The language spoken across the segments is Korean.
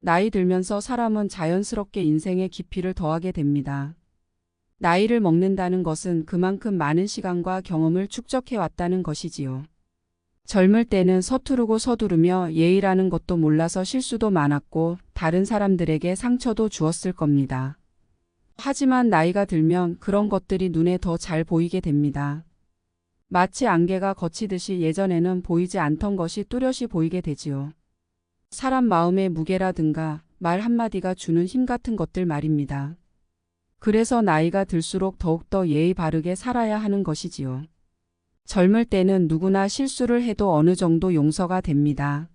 나이 들면서 사람은 자연스럽게 인생의 깊이를 더하게 됩니다. 나이를 먹는다는 것은 그만큼 많은 시간과 경험을 축적해 왔다는 것이지요. 젊을 때는 서투르고 서두르며 예의라는 것도 몰라서 실수도 많았고 다른 사람들에게 상처도 주었을 겁니다. 하지만 나이가 들면 그런 것들이 눈에 더 잘 보이게 됩니다. 마치 안개가 걷히듯이 예전에는 보이지 않던 것이 뚜렷이 보이게 되지요. 사람 마음의 무게라든가 말 한마디가 주는 힘 같은 것들 말입니다. 그래서 나이가 들수록 더욱더 예의 바르게 살아야 하는 것이지요. 젊을 때는 누구나 실수를 해도 어느 정도 용서가 됩니다.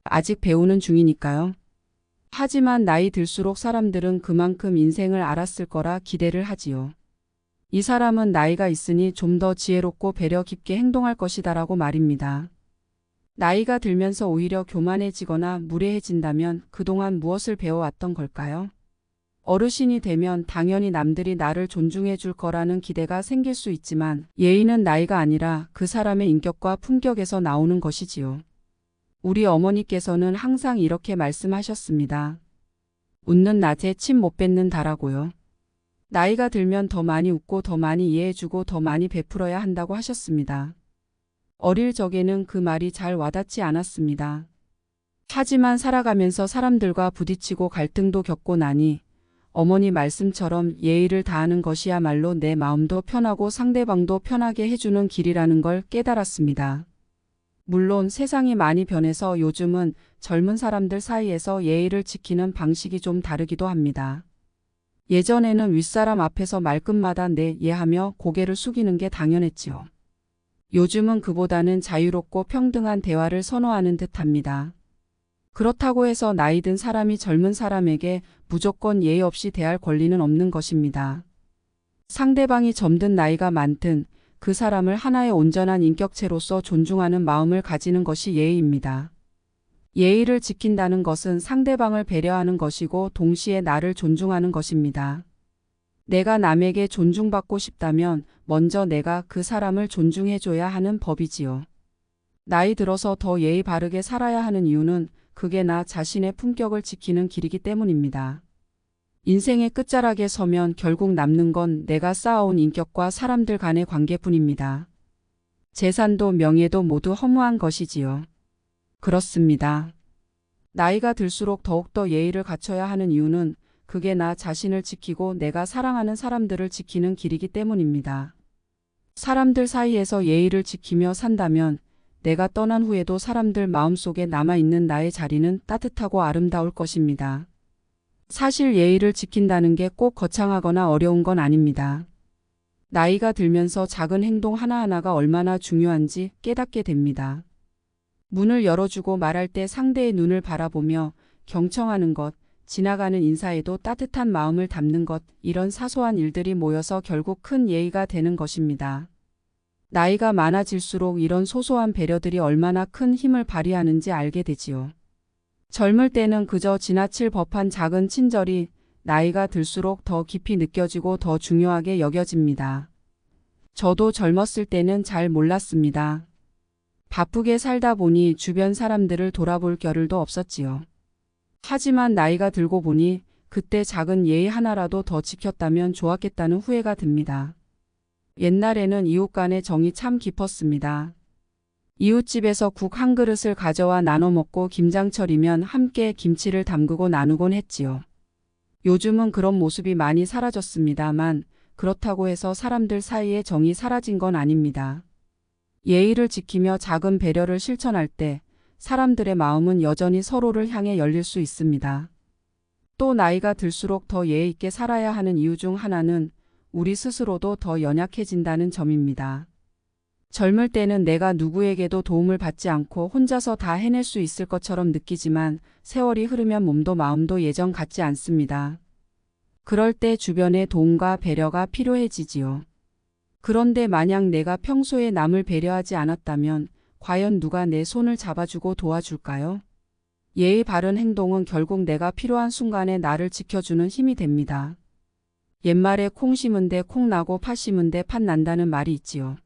아직 배우는 중이니까요. 하지만 나이 들수록 사람들은 그만큼 인생을 알았을 거라 기대를 하지요. 이 사람은 나이가 있으니 좀 더 지혜롭고 배려 깊게 행동할 것이다라고 말입니다. 나이가 들면서 오히려 교만해지거나 무례해진다면 그동안 무엇을 배워왔던 걸까요? 어르신이 되면 당연히 남들이 나를 존중해 줄 거라는 기대가 생길 수 있지만 예의는 나이가 아니라 그 사람의 인격과 품격에서 나오는 것이지요. 우리 어머니께서는 항상 이렇게 말씀하셨습니다. 웃는 낮에 침 못 뱉는다라고요. 나이가 들면 더 많이 웃고 더 많이 이해해주고 더 많이 베풀어야 한다고 하셨습니다. 어릴 적에는 그 말이 잘 와닿지 않았습니다. 하지만 살아가면서 사람들과 부딪히고 갈등도 겪고 나니 어머니 말씀처럼 예의를 다하는 것이야말로 내 마음도 편하고 상대방도 편하게 해주는 길이라는 걸 깨달았습니다. 물론 세상이 많이 변해서 요즘은 젊은 사람들 사이에서 예의를 지키는 방식이 좀 다르기도 합니다. 예전에는 윗사람 앞에서 말끝마다 네, 예 하며 고개를 숙이는 게 당연했지요. 요즘은 그보다는 자유롭고 평등한 대화를 선호하는 듯합니다. 그렇다고 해서 나이 든 사람이 젊은 사람에게 무조건 예의 없이 대할 권리는 없는 것입니다. 상대방이 젊든 나이가 많든 그 사람을 하나의 온전한 인격체로서 존중하는 마음을 가지는 것이 예의입니다. 예의를 지킨다는 것은 상대방을 배려하는 것이고 동시에 나를 존중하는 것입니다. 내가 남에게 존중받고 싶다면 먼저 내가 그 사람을 존중해줘야 하는 법이지요. 나이 들어서 더 예의 바르게 살아야 하는 이유는 그게 나 자신의 품격을 지키는 길이기 때문입니다. 인생의 끝자락에 서면 결국 남는 건 내가 쌓아온 인격과 사람들 간의 관계뿐입니다. 재산도 명예도 모두 허무한 것이지요. 그렇습니다. 나이가 들수록 더욱더 예의를 갖춰야 하는 이유는 그게 나 자신을 지키고 내가 사랑하는 사람들을 지키는 길이기 때문입니다. 사람들 사이에서 예의를 지키며 산다면 내가 떠난 후에도 사람들 마음속에 남아있는 나의 자리는 따뜻하고 아름다울 것입니다. 사실 예의를 지킨다는 게 꼭 거창하거나 어려운 건 아닙니다. 나이가 들면서 작은 행동 하나하나가 얼마나 중요한지 깨닫게 됩니다. 문을 열어주고 말할 때 상대의 눈을 바라보며 경청하는 것, 지나가는 인사에도 따뜻한 마음을 담는 것, 이런 사소한 일들이 모여서 결국 큰 예의가 되는 것입니다. 나이가 많아질수록 이런 소소한 배려들이 얼마나 큰 힘을 발휘하는지 알게 되지요. 젊을 때는 그저 지나칠 법한 작은 친절이 나이가 들수록 더 깊이 느껴지고 더 중요하게 여겨집니다. 저도 젊었을 때는 잘 몰랐습니다. 바쁘게 살다 보니 주변 사람들을 돌아볼 겨를도 없었지요. 하지만 나이가 들고 보니 그때 작은 예의 하나라도 더 지켰다면 좋았겠다는 후회가 듭니다. 옛날에는 이웃 간의 정이 참 깊었습니다. 이웃집에서 국 한 그릇을 가져와 나눠 먹고 김장철이면 함께 김치를 담그고 나누곤 했지요. 요즘은 그런 모습이 많이 사라졌습니다만 그렇다고 해서 사람들 사이의 정이 사라진 건 아닙니다. 예의를 지키며 작은 배려를 실천할 때 사람들의 마음은 여전히 서로를 향해 열릴 수 있습니다. 또 나이가 들수록 더 예의 있게 살아야 하는 이유 중 하나는 우리 스스로도 더 연약해진다는 점입니다. 젊을 때는 내가 누구에게도 도움을 받지 않고 혼자서 다 해낼 수 있을 것처럼 느끼지만 세월이 흐르면 몸도 마음도 예전 같지 않습니다. 그럴 때 주변의 도움과 배려가 필요해지지요. 그런데 만약 내가 평소에 남을 배려하지 않았다면 과연 누가 내 손을 잡아주고 도와줄까요? 예의 바른 행동은 결국 내가 필요한 순간에 나를 지켜주는 힘이 됩니다. 옛말에 콩 심은 데 콩 나고 팥 심은 데 팥 난다는 말이 있지요.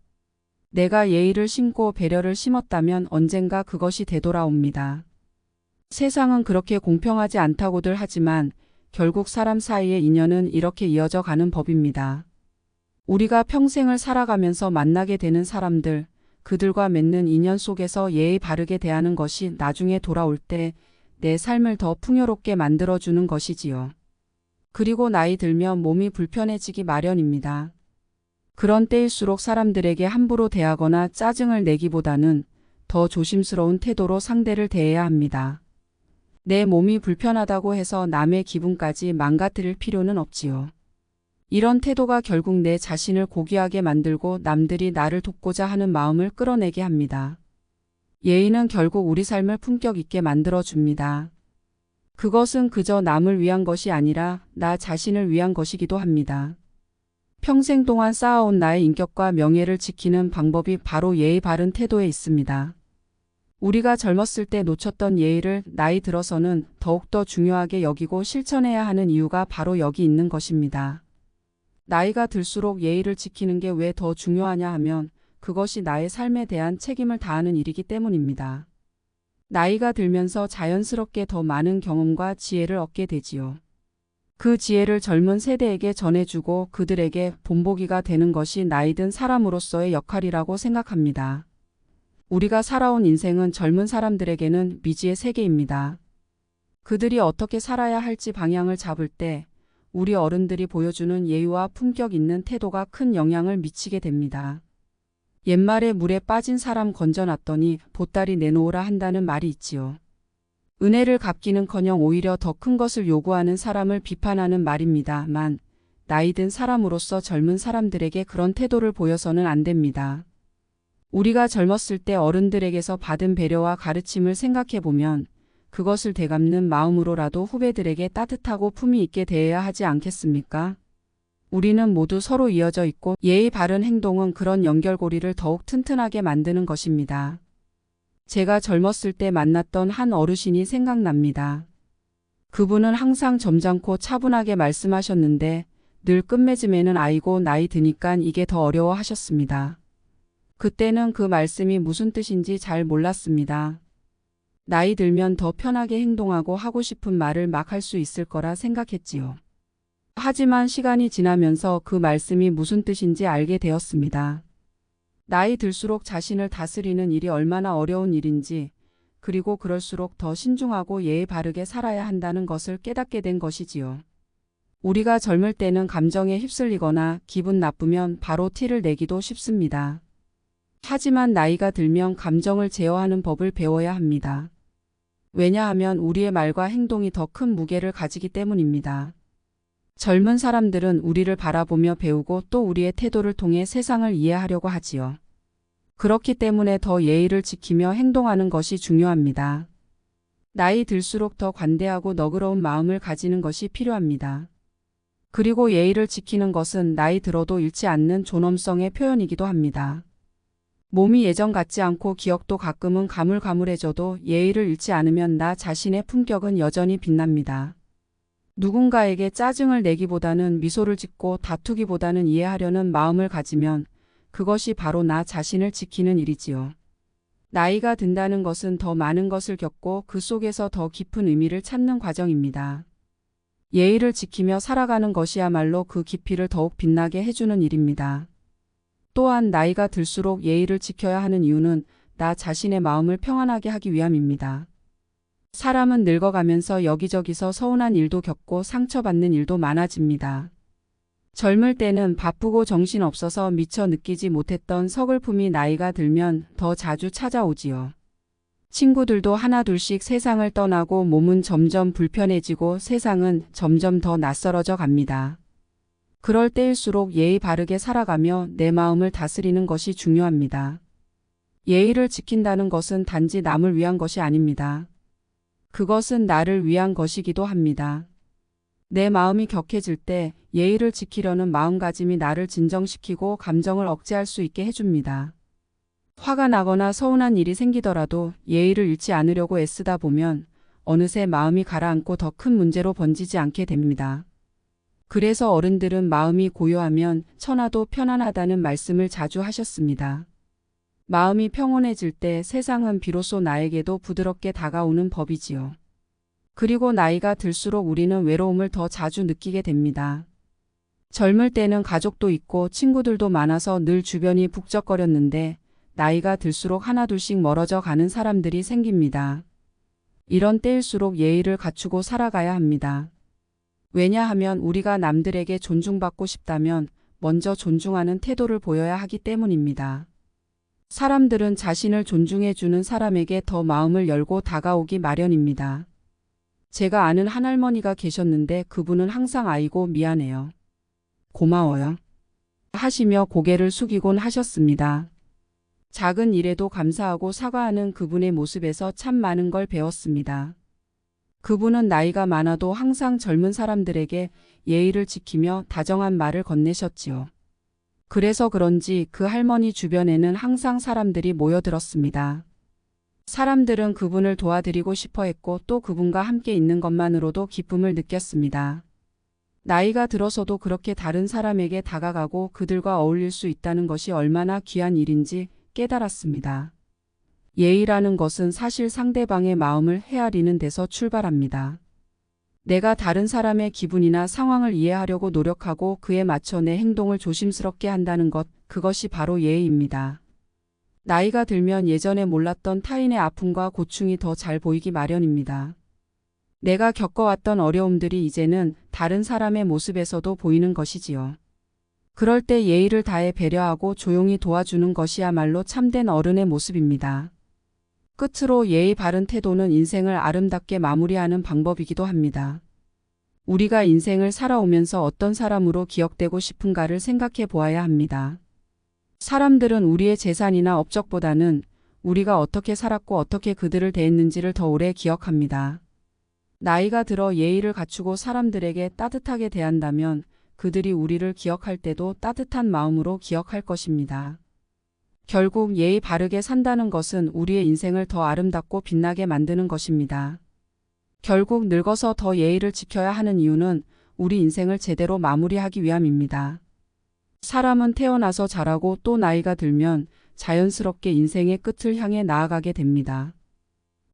내가 예의를 심고 배려를 심었다면 언젠가 그것이 되돌아옵니다. 세상은 그렇게 공평하지 않다고들 하지만 결국 사람 사이의 인연은 이렇게 이어져 가는 법입니다. 우리가 평생을 살아가면서 만나게 되는 사람들, 그들과 맺는 인연 속에서 예의 바르게 대하는 것이 나중에 돌아올 때 내 삶을 더 풍요롭게 만들어주는 것이지요. 그리고 나이 들면 몸이 불편해지기 마련입니다. 그런 때일수록 사람들에게 함부로 대하거나 짜증을 내기보다는 더 조심스러운 태도로 상대를 대해야 합니다. 내 몸이 불편하다고 해서 남의 기분까지 망가뜨릴 필요는 없지요. 이런 태도가 결국 내 자신을 고귀하게 만들고 남들이 나를 돕고자 하는 마음을 끌어내게 합니다. 예의는 결국 우리 삶을 품격 있게 만들어줍니다. 그것은 그저 남을 위한 것이 아니라 나 자신을 위한 것이기도 합니다. 평생 동안 쌓아온 나의 인격과 명예를 지키는 방법이 바로 예의 바른 태도에 있습니다. 우리가 젊었을 때 놓쳤던 예의를 나이 들어서는 더욱더 중요하게 여기고 실천해야 하는 이유가 바로 여기 있는 것입니다. 나이가 들수록 예의를 지키는 게 왜 더 중요하냐 하면 그것이 나의 삶에 대한 책임을 다하는 일이기 때문입니다. 나이가 들면서 자연스럽게 더 많은 경험과 지혜를 얻게 되지요. 그 지혜를 젊은 세대에게 전해주고 그들에게 본보기가 되는 것이 나이 든 사람으로서의 역할이라고 생각합니다. 우리가 살아온 인생은 젊은 사람들에게는 미지의 세계입니다. 그들이 어떻게 살아야 할지 방향을 잡을 때 우리 어른들이 보여주는 예의와 품격 있는 태도가 큰 영향을 미치게 됩니다. 옛말에 물에 빠진 사람 건져놨더니 보따리 내놓으라 한다는 말이 있지요. 은혜를 갚기는커녕 오히려 더 큰 것을 요구하는 사람을 비판하는 말입니다만 나이 든 사람으로서 젊은 사람들에게 그런 태도를 보여서는 안 됩니다. 우리가 젊었을 때 어른들에게서 받은 배려와 가르침을 생각해보면 그것을 되갚는 마음으로라도 후배들에게 따뜻하고 품위 있게 대해야 하지 않겠습니까? 우리는 모두 서로 이어져 있고 예의 바른 행동은 그런 연결고리를 더욱 튼튼하게 만드는 것입니다. 제가 젊었을 때 만났던 한 어르신이 생각납니다. 그분은 항상 점잖고 차분하게 말씀하셨는데 늘 끝맺음에는 아이고 나이 드니깐 이게 더 어려워 하셨습니다. 그때는 그 말씀이 무슨 뜻인지 잘 몰랐습니다. 나이 들면 더 편하게 행동하고 하고 싶은 말을 막 할 수 있을 거라 생각했지요. 하지만 시간이 지나면서 그 말씀이 무슨 뜻인지 알게 되었습니다. 나이 들수록 자신을 다스리는 일이 얼마나 어려운 일인지, 그리고 그럴수록 더 신중하고 예의 바르게 살아야 한다는 것을 깨닫게 된 것이지요. 우리가 젊을 때는 감정에 휩쓸리거나 기분 나쁘면 바로 티를 내기도 쉽습니다. 하지만 나이가 들면 감정을 제어하는 법을 배워야 합니다. 왜냐하면 우리의 말과 행동이 더 큰 무게를 가지기 때문입니다. 젊은 사람들은 우리를 바라보며 배우고 또 우리의 태도를 통해 세상을 이해하려고 하지요. 그렇기 때문에 더 예의를 지키며 행동하는 것이 중요합니다. 나이 들수록 더 관대하고 너그러운 마음을 가지는 것이 필요합니다. 그리고 예의를 지키는 것은 나이 들어도 잃지 않는 존엄성의 표현이기도 합니다. 몸이 예전 같지 않고 기억도 가끔은 가물가물해져도 예의를 잃지 않으면 나 자신의 품격은 여전히 빛납니다. 누군가에게 짜증을 내기보다는 미소를 짓고 다투기보다는 이해하려는 마음을 가지면 그것이 바로 나 자신을 지키는 일이지요. 나이가 든다는 것은 더 많은 것을 겪고 그 속에서 더 깊은 의미를 찾는 과정입니다. 예의를 지키며 살아가는 것이야말로 그 깊이를 더욱 빛나게 해주는 일입니다. 또한 나이가 들수록 예의를 지켜야 하는 이유는 나 자신의 마음을 평안하게 하기 위함입니다. 사람은 늙어가면서 여기저기서 서운한 일도 겪고 상처받는 일도 많아집니다. 젊을 때는 바쁘고 정신없어서 미처 느끼지 못했던 서글픔이 나이가 들면 더 자주 찾아오지요. 친구들도 하나둘씩 세상을 떠나고 몸은 점점 불편해지고 세상은 점점 더 낯설어져 갑니다. 그럴 때일수록 예의 바르게 살아가며 내 마음을 다스리는 것이 중요합니다. 예의를 지킨다는 것은 단지 남을 위한 것이 아닙니다. 그것은 나를 위한 것이기도 합니다. 내 마음이 격해질 때 예의를 지키려는 마음가짐이 나를 진정시키고 감정을 억제할 수 있게 해줍니다. 화가 나거나 서운한 일이 생기더라도 예의를 잃지 않으려고 애쓰다 보면 어느새 마음이 가라앉고 더 큰 문제로 번지지 않게 됩니다. 그래서 어른들은 마음이 고요하면 천하도 편안하다는 말씀을 자주 하셨습니다. 마음이 평온해질 때 세상은 비로소 나에게도 부드럽게 다가오는 법이지요. 그리고 나이가 들수록 우리는 외로움을 더 자주 느끼게 됩니다. 젊을 때는 가족도 있고 친구들도 많아서 늘 주변이 북적거렸는데 나이가 들수록 하나둘씩 멀어져 가는 사람들이 생깁니다. 이런 때일수록 예의를 갖추고 살아가야 합니다. 왜냐하면 우리가 남들에게 존중받고 싶다면 먼저 존중하는 태도를 보여야 하기 때문입니다. 사람들은 자신을 존중해주는 사람에게 더 마음을 열고 다가오기 마련입니다. 제가 아는 한 할머니가 계셨는데 그분은 항상 아이고 미안해요. 고마워요. 하시며 고개를 숙이곤 하셨습니다. 작은 일에도 감사하고 사과하는 그분의 모습에서 참 많은 걸 배웠습니다. 그분은 나이가 많아도 항상 젊은 사람들에게 예의를 지키며 다정한 말을 건네셨지요. 그래서 그런지 그 할머니 주변에는 항상 사람들이 모여들었습니다. 사람들은 그분을 도와드리고 싶어 했고 또 그분과 함께 있는 것만으로도 기쁨을 느꼈습니다. 나이가 들어서도 그렇게 다른 사람에게 다가가고 그들과 어울릴 수 있다는 것이 얼마나 귀한 일인지 깨달았습니다. 예의라는 것은 사실 상대방의 마음을 헤아리는 데서 출발합니다. 내가 다른 사람의 기분이나 상황을 이해하려고 노력하고 그에 맞춰 내 행동을 조심스럽게 한다는 것, 그것이 바로 예의입니다. 나이가 들면 예전에 몰랐던 타인의 아픔과 고충이 더 잘 보이기 마련입니다. 내가 겪어왔던 어려움들이 이제는 다른 사람의 모습에서도 보이는 것이지요. 그럴 때 예의를 다해 배려하고 조용히 도와주는 것이야말로 참된 어른의 모습입니다. 끝으로 예의 바른 태도는 인생을 아름답게 마무리하는 방법이기도 합니다. 우리가 인생을 살아오면서 어떤 사람으로 기억되고 싶은가를 생각해 보아야 합니다. 사람들은 우리의 재산이나 업적보다는 우리가 어떻게 살았고 어떻게 그들을 대했는지를 더 오래 기억합니다. 나이가 들어 예의를 갖추고 사람들에게 따뜻하게 대한다면 그들이 우리를 기억할 때도 따뜻한 마음으로 기억할 것입니다. 결국 예의 바르게 산다는 것은 우리의 인생을 더 아름답고 빛나게 만드는 것입니다. 결국 늙어서 더 예의를 지켜야 하는 이유는 우리 인생을 제대로 마무리하기 위함입니다. 사람은 태어나서 자라고 또 나이가 들면 자연스럽게 인생의 끝을 향해 나아가게 됩니다.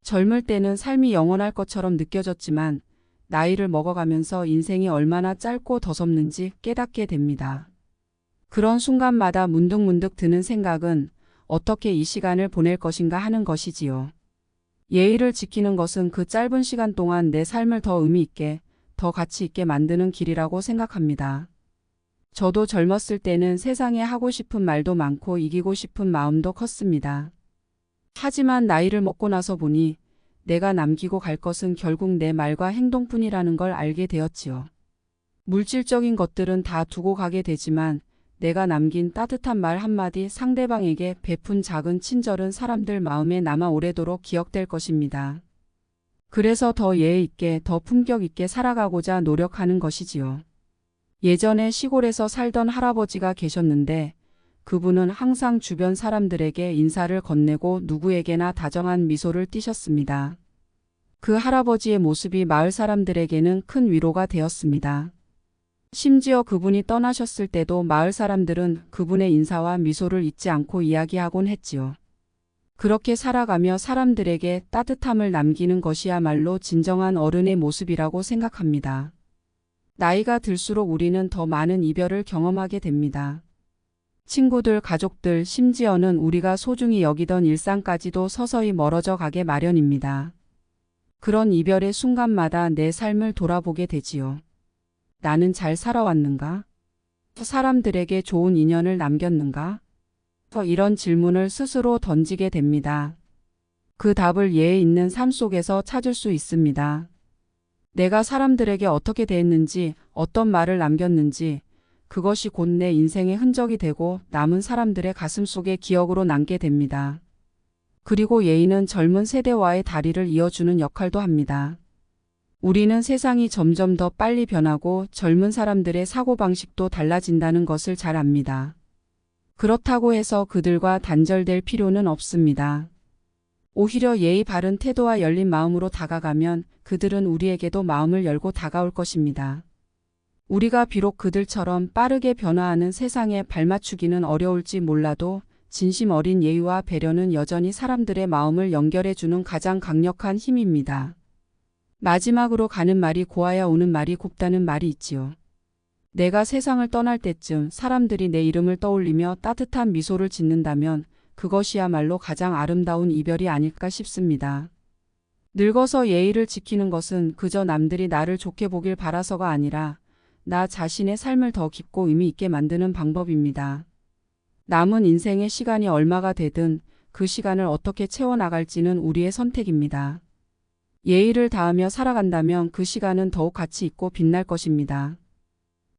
젊을 때는 삶이 영원할 것처럼 느껴졌지만 나이를 먹어가면서 인생이 얼마나 짧고 더섭는지 깨닫게 됩니다. 그런 순간마다 문득문득 드는 생각은 어떻게 이 시간을 보낼 것인가 하는 것이지요. 예의를 지키는 것은 그 짧은 시간 동안 내 삶을 더 의미 있게, 더 가치 있게 만드는 길이라고 생각합니다. 저도 젊었을 때는 세상에 하고 싶은 말도 많고 이기고 싶은 마음도 컸습니다. 하지만 나이를 먹고 나서 보니 내가 남기고 갈 것은 결국 내 말과 행동뿐이라는 걸 알게 되었지요. 물질적인 것들은 다 두고 가게 되지만 내가 남긴 따뜻한 말 한마디, 상대방에게 베푼 작은 친절은 사람들 마음에 남아 오래도록 기억될 것입니다. 그래서 더 예의 있게, 더 품격 있게 살아가고자 노력하는 것이지요. 예전에 시골에서 살던 할아버지가 계셨는데 그분은 항상 주변 사람들에게 인사를 건네고 누구에게나 다정한 미소를 띠셨습니다. 그 할아버지의 모습이 마을 사람들에게는 큰 위로가 되었습니다. 심지어 그분이 떠나셨을 때도 마을 사람들은 그분의 인사와 미소를 잊지 않고 이야기하곤 했지요. 그렇게 살아가며 사람들에게 따뜻함을 남기는 것이야말로 진정한 어른의 모습이라고 생각합니다. 나이가 들수록 우리는 더 많은 이별을 경험하게 됩니다. 친구들, 가족들, 심지어는 우리가 소중히 여기던 일상까지도 서서히 멀어져 가게 마련입니다. 그런 이별의 순간마다 내 삶을 돌아보게 되지요. 나는 잘 살아왔는가? 사람들에게 좋은 인연을 남겼는가? 이런 질문을 스스로 던지게 됩니다. 그 답을 예의 있는 삶 속에서 찾을 수 있습니다. 내가 사람들에게 어떻게 대했는지, 어떤 말을 남겼는지, 그것이 곧 내 인생의 흔적이 되고 남은 사람들의 가슴 속에 기억으로 남게 됩니다. 그리고 예의는 젊은 세대와의 다리를 이어주는 역할도 합니다. 우리는 세상이 점점 더 빨리 변하고 젊은 사람들의 사고방식도 달라진다는 것을 잘 압니다. 그렇다고 해서 그들과 단절될 필요는 없습니다. 오히려 예의 바른 태도와 열린 마음으로 다가가면 그들은 우리에게도 마음을 열고 다가올 것입니다. 우리가 비록 그들처럼 빠르게 변화하는 세상에 발맞추기는 어려울지 몰라도 진심 어린 예의와 배려는 여전히 사람들의 마음을 연결해주는 가장 강력한 힘입니다. 마지막으로 가는 말이 고와야 오는 말이 곱다는 말이 있지요. 내가 세상을 떠날 때쯤 사람들이 내 이름을 떠올리며 따뜻한 미소를 짓는다면 그것이야말로 가장 아름다운 이별이 아닐까 싶습니다. 늙어서 예의를 지키는 것은 그저 남들이 나를 좋게 보길 바라서가 아니라 나 자신의 삶을 더 깊고 의미 있게 만드는 방법입니다. 남은 인생의 시간이 얼마가 되든 그 시간을 어떻게 채워나갈지는 우리의 선택입니다. 예의를 다하며 살아간다면 그 시간은 더욱 가치 있고 빛날 것입니다.